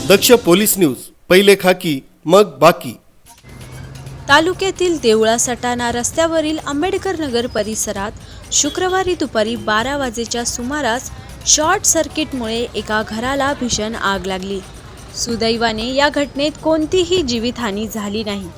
दक्ष police news, पहिले खाकी मग बाकी। तालुक्यातील देवळा सटाणा रस्त्यावरील आंबेडकर नगर परिसरात शुक्रवारी दुपारी 12 वाजेच्या सुमारास शॉर्ट सर्किटमुळे एका घराला भीषण आग लागली। सुदैवाने या घटनेत कोणतीही जीवितहानी झाली नाही,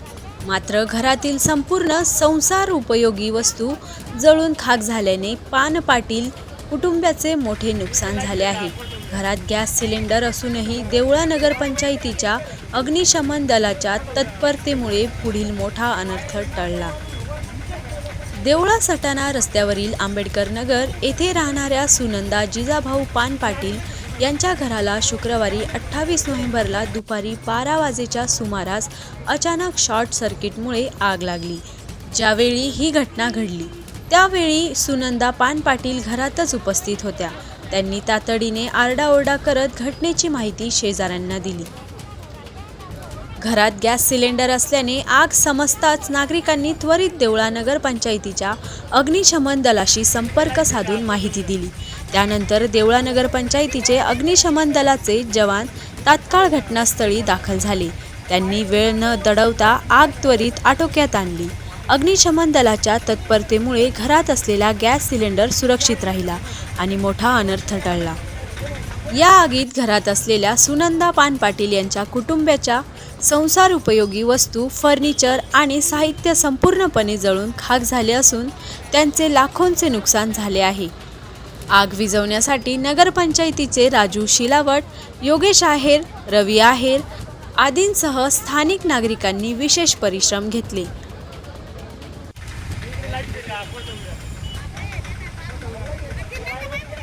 मात्र घरातील संपूर्ण संसार उपयोगी वस्तू जळून खाक झाल्याने पान पाटील कुटुंबाचे मोठे नुकसान झाले आहे। घरात गॅस सिलेंडर असूनही देवळा नगरपंचायतीच्या अग्निशमन दलाच्या तत्परतेमुळे पुढील मोठा अनर्थ टळला। देवळा सटाणा रस्त्यावरील आंबेडकर नगर येथे राहणाऱ्या सुनंदा जिजाभाऊ पान पाटील यांच्या घराला शुक्रवारी 28 नोव्हेंबरला दुपारी 12 वाजेच्या सुमारास अचानक शॉर्ट सर्किटमुळे आग लागली। ज्यावेळी ही घटना घडली त्यावेळी सुनंदा पान पाटील घरातच उपस्थित होत्या। त्यांनी तातडीने आरडाओरडा करत घटनेची माहिती शेजाऱ्यांना दिली। घरात गॅस सिलेंडर असल्याने आग समजताच नागरिकांनी त्वरित देवळा नगरपंचायतीच्या अग्निशमन दलाशी संपर्क साधून माहिती दिली। त्यानंतर देवळा नगरपंचायतीचे अग्निशमन दलाचे जवान तात्काळ घटनास्थळी दाखल झाले। त्यांनी वेळ न दडवता आग त्वरित आटोक्यात आणली। अग्निशमन दलाच्या तत्परतेमुळे घरात असलेला गॅस सिलेंडर सुरक्षित राहिला आणि मोठा अनर्थ टळला। या आगीत घरात असलेल्या सुनंदा पान पाटील यांच्या कुटुंबाच्या संसार उपयोगी वस्तू, फर्निचर आणि साहित्य संपूर्णपणे जळून खाक झाले असून त्यांचे लाखोंचे नुकसान झाले आहे। आग विझवण्यासाठी नगरपंचायतीचे राजू शिलावट, योगेश आहेर, रवी आहेर आदींसह स्थानिक नागरिकांनी विशेष परिश्रम घेतले।